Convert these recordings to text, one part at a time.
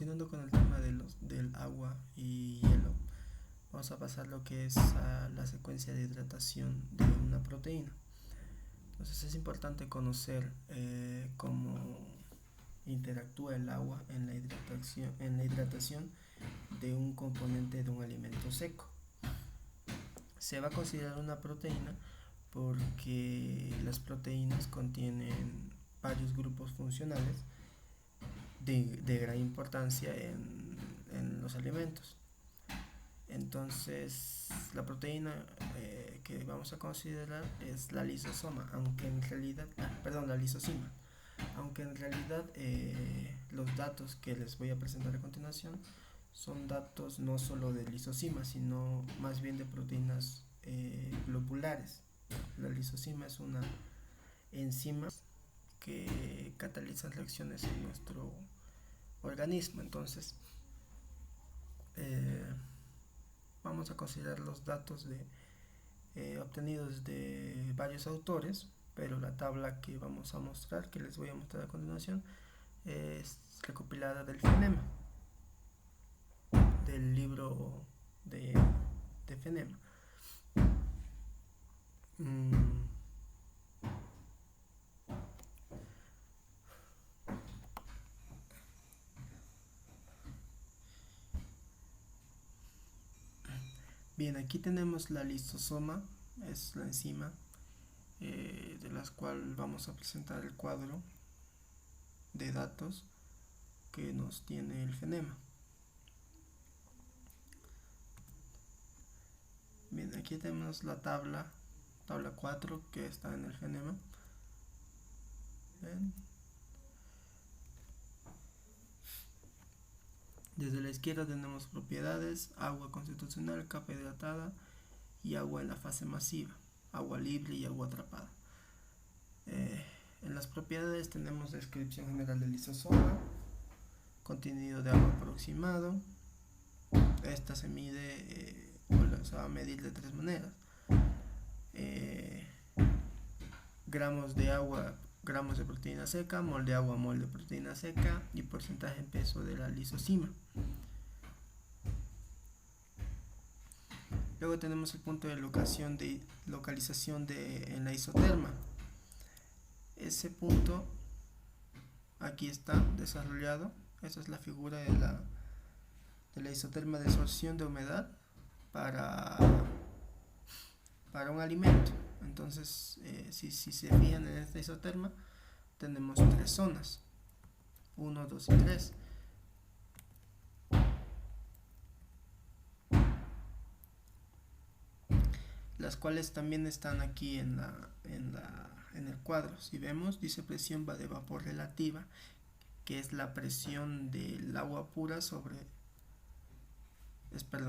continuando con el tema del agua y hielo, vamos a pasar lo que es a la secuencia de hidratación de una proteína. Entonces es importante conocer cómo interactúa el agua en la hidratación de un componente de un alimento seco. Se va a considerar una proteína porque las proteínas contienen varios grupos funcionales de gran importancia en los alimentos. Entonces, la proteína que vamos a considerar es la lisosoma, aunque en realidad, la lisosima, aunque en realidad los datos que les voy a presentar a continuación son datos no solo de lisosima, sino más bien de proteínas globulares. La lisosima es una enzima que cataliza reacciones en nuestro organismo. Entonces, vamos a considerar los datos obtenidos de varios autores, pero la tabla que vamos a mostrar, que les voy a mostrar a continuación, es recopilada del Fenema, del libro de Fenema. Bien, aquí tenemos la lisosoma, es la enzima de las cual vamos a presentar el cuadro de datos que nos tiene el Fenema. Bien, aquí tenemos la tabla 4 que está en el Fenema. Bien. Desde la izquierda tenemos propiedades: agua constitucional, capa hidratada y agua en la fase masiva, agua libre y agua atrapada. En las propiedades tenemos descripción general del lisosoma, contenido de agua aproximado. Esta se mide se va a medir de tres maneras: gramos de agua, gramos de proteína seca, mol de agua, mol de proteína seca, y porcentaje en peso de la lisosima. Luego tenemos el punto de localización en la isoterma. Ese punto aquí está desarrollado. Esa es la figura de la isoterma de absorción de humedad para un alimento. Entonces, si se fijan en esta isoterma, tenemos tres zonas: 1, 2 y 3. Las cuales también están aquí en el cuadro. Si vemos, dice presión de vapor relativa, que es la presión del agua pura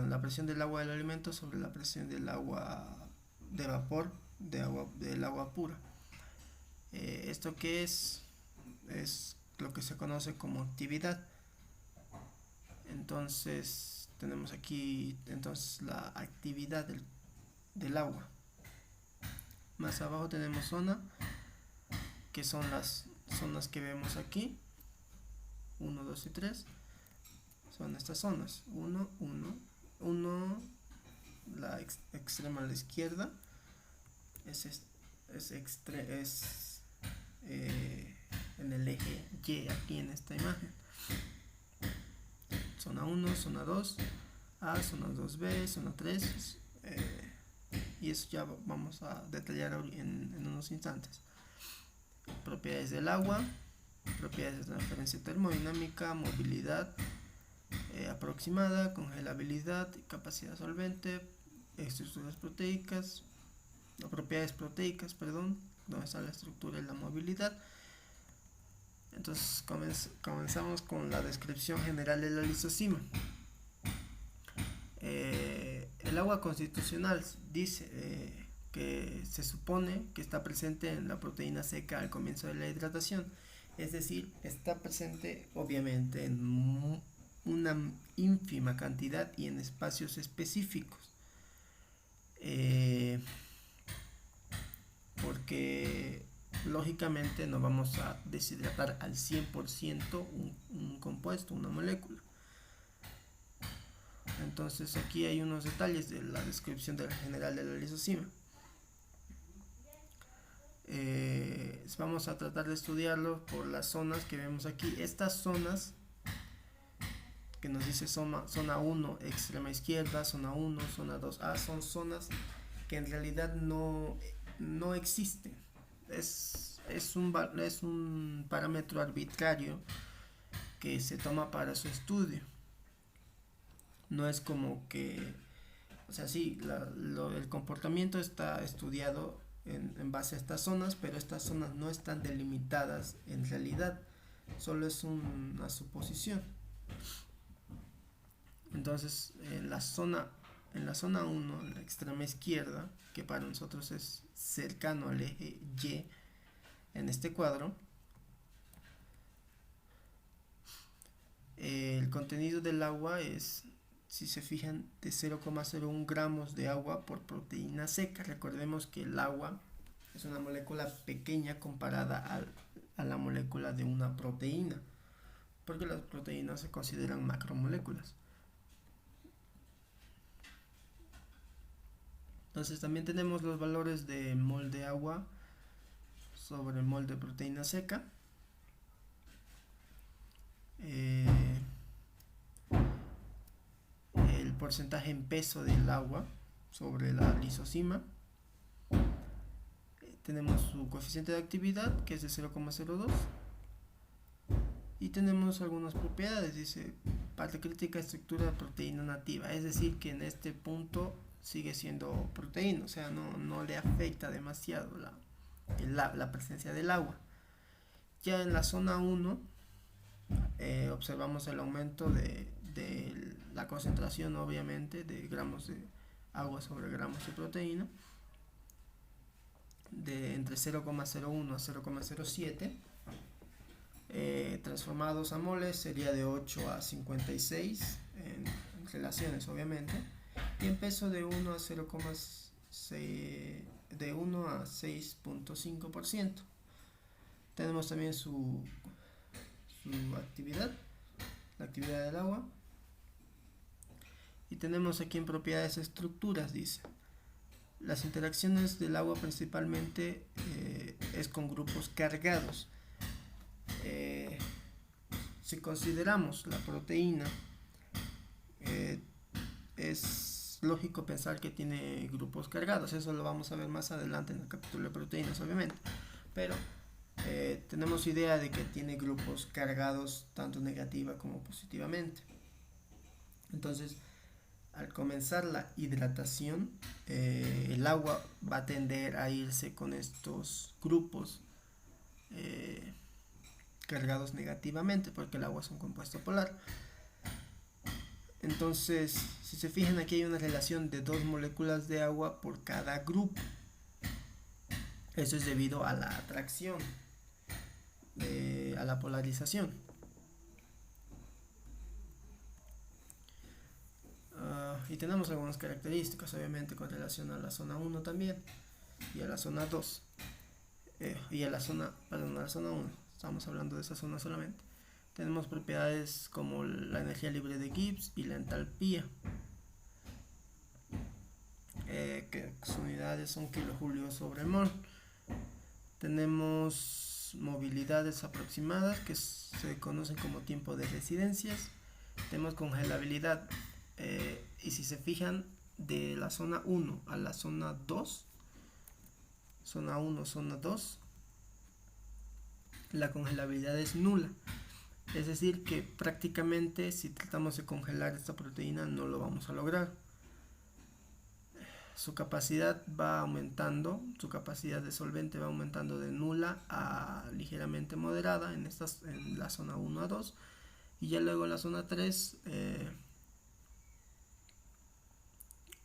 la presión del agua del alimento sobre la presión del agua de vapor del agua pura. ¿Esto qué es? Es lo que se conoce como actividad. Entonces tenemos aquí la actividad del agua. Más abajo tenemos zona, que son las zonas que vemos aquí: 1, 2 y 3. Son estas zonas: 1, la extrema a la izquierda es en el eje Y, aquí en esta imagen. Zona 1, zona 2 A, zona 2B, zona 3, y eso ya vamos a detallar en unos instantes. Propiedades del agua, propiedades de transferencia termodinámica, movilidad aproximada, congelabilidad, capacidad solvente, estructuras proteicas, propiedades proteicas, donde está la estructura y la movilidad. Entonces comenzamos con la descripción general de la lisosima. El agua constitucional dice que se supone que está presente en la proteína seca al comienzo de la hidratación, es decir, está presente obviamente en una ínfima cantidad y en espacios específicos, porque lógicamente no vamos a deshidratar al 100% un compuesto, una molécula. Entonces aquí hay unos detalles de la descripción general de la lisocima. Vamos a tratar de estudiarlo por las zonas que vemos aquí. Estas zonas que nos dice zona 1 extrema izquierda, zona 1, zona 2A, son zonas que en realidad no existen. Es un parámetro arbitrario que se toma para su estudio. No es como que, o sea, sí, el comportamiento está estudiado en base a estas zonas, pero estas zonas no están delimitadas en realidad, solo es una suposición. Entonces, en la zona 1, en la extrema izquierda, que para nosotros es cercano al eje Y en este cuadro, el contenido del agua es, si se fijan, de 0,01 gramos de agua por proteína seca. Recordemos que el agua es una molécula pequeña comparada a la molécula de una proteína, porque las proteínas se consideran macromoléculas. Entonces también tenemos los valores de mol de agua sobre mol de proteína seca. El porcentaje en peso del agua sobre la lisocima. Tenemos su coeficiente de actividad, que es de 0,02. Y tenemos algunas propiedades. Dice, parte crítica, estructura de proteína nativa. Es decir, que en este punto sigue siendo proteína, o sea, no le afecta demasiado la presencia del agua. Ya en la zona 1 observamos el aumento de la concentración, obviamente, de gramos de agua sobre gramos de proteína, de entre 0,01 a 0,07. Transformados a moles sería de 8 a 56 en relaciones, obviamente, y en peso de 1 a 6.5%. Tenemos también su actividad, la actividad del agua, y tenemos aquí en propiedades estructuras. Dice, las interacciones del agua principalmente es con grupos cargados. Si consideramos la proteína, es lógico pensar que tiene grupos cargados. Eso lo vamos a ver más adelante en el capítulo de proteínas, obviamente, pero tenemos idea de que tiene grupos cargados tanto negativa como positivamente. Entonces, al comenzar la hidratación, el agua va a tender a irse con estos grupos cargados negativamente, porque el agua es un compuesto polar. Entonces, si se fijan, aquí hay una relación de 2 moléculas de agua por cada grupo. Eso es debido a la atracción, a la polarización. Y tenemos algunas características, obviamente, con relación a la zona 1 también, y a la zona 2, y a la zona 1, estamos hablando de esa zona solamente. Tenemos propiedades como la energía libre de Gibbs y la entalpía, que sus unidades son kilojulios sobre mol. Tenemos movilidades aproximadas, que se conocen como tiempo de residencias. Tenemos congelabilidad, y si se fijan, de la zona 1 a la zona 2, zona 1, zona 2, la congelabilidad es nula. Es decir, que prácticamente si tratamos de congelar esta proteína no lo vamos a lograr. Su capacidad va aumentando, su capacidad de solvente va aumentando de nula a ligeramente moderada en la zona 1 a 2, y ya luego en la zona 3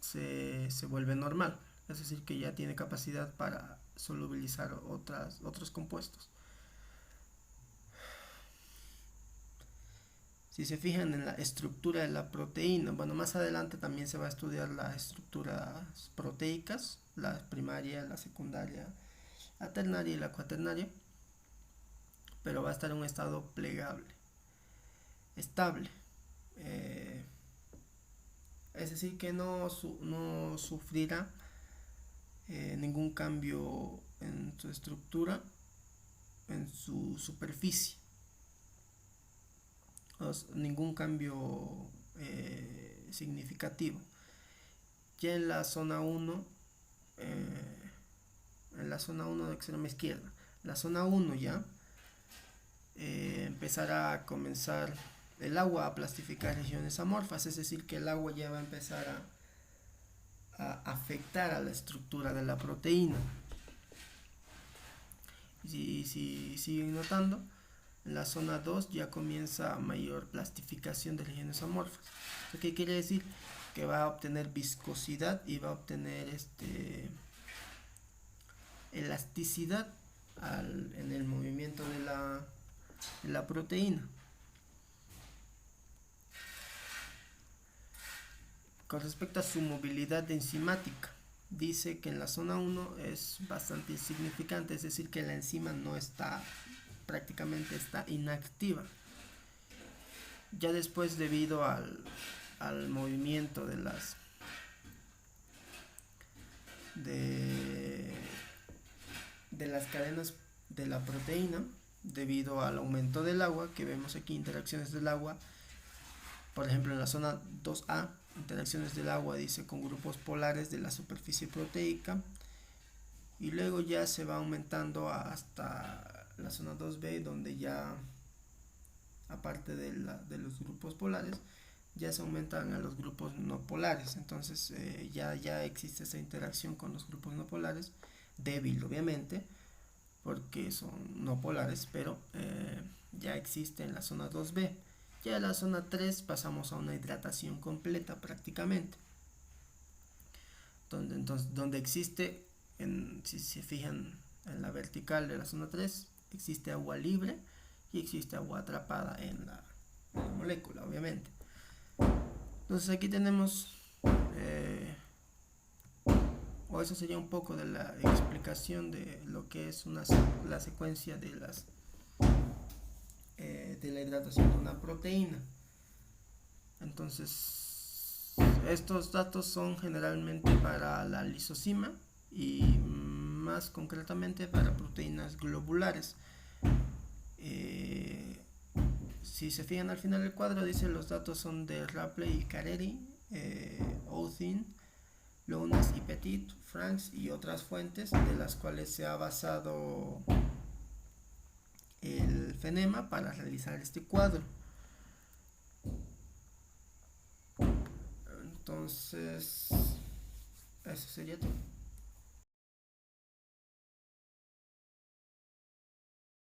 se vuelve normal, es decir, que ya tiene capacidad para solubilizar otros compuestos. Si se fijan en la estructura de la proteína, bueno, más adelante también se va a estudiar las estructuras proteicas, la primaria, la secundaria, la ternaria y la cuaternaria, pero va a estar en un estado plegable, estable. es decir, que no sufrirá ningún cambio en su estructura, en su superficie, ningún cambio significativo. Ya en la zona 1, en la zona 1 de extrema izquierda, la zona 1 ya empezará a comenzar el agua a plastificar regiones amorfas, es decir, que el agua ya va a empezar a afectar a la estructura de la proteína. Si siguen notando, en la zona 2 ya comienza mayor plastificación de regiones amorfas. ¿Qué quiere decir? Que va a obtener viscosidad y va a obtener elasticidad en el movimiento de la proteína. Con respecto a su movilidad enzimática, dice que en la zona 1 es bastante insignificante, es decir, que la enzima no está, prácticamente está inactiva. Ya después, debido al movimiento de las cadenas de la proteína, debido al aumento del agua, que vemos aquí interacciones del agua, por ejemplo en la zona 2A, interacciones del agua dice con grupos polares de la superficie proteica, y luego ya se va aumentando hasta la zona 2B, donde ya, aparte de los grupos polares, ya se aumentan a los grupos no polares. Entonces ya existe esa interacción con los grupos no polares, débil obviamente, porque son no polares, pero ya existe en la zona 2B. Ya en la zona 3 pasamos a una hidratación completa prácticamente, donde existe, si se fijan en la vertical de la zona 3, existe agua libre y existe agua atrapada en la molécula, obviamente. Entonces aquí tenemos, o eso sería un poco de la explicación de lo que es la secuencia de la hidratación de una proteína. Entonces, estos datos son generalmente para la lisosima y más concretamente para proteínas globulares. Si se fijan al final del cuadro, dice los datos son de Rapley y Careri, Outhin, Lounas y Petit, Franks y otras fuentes de las cuales se ha basado el FENEMA para realizar este cuadro. Entonces, eso sería todo.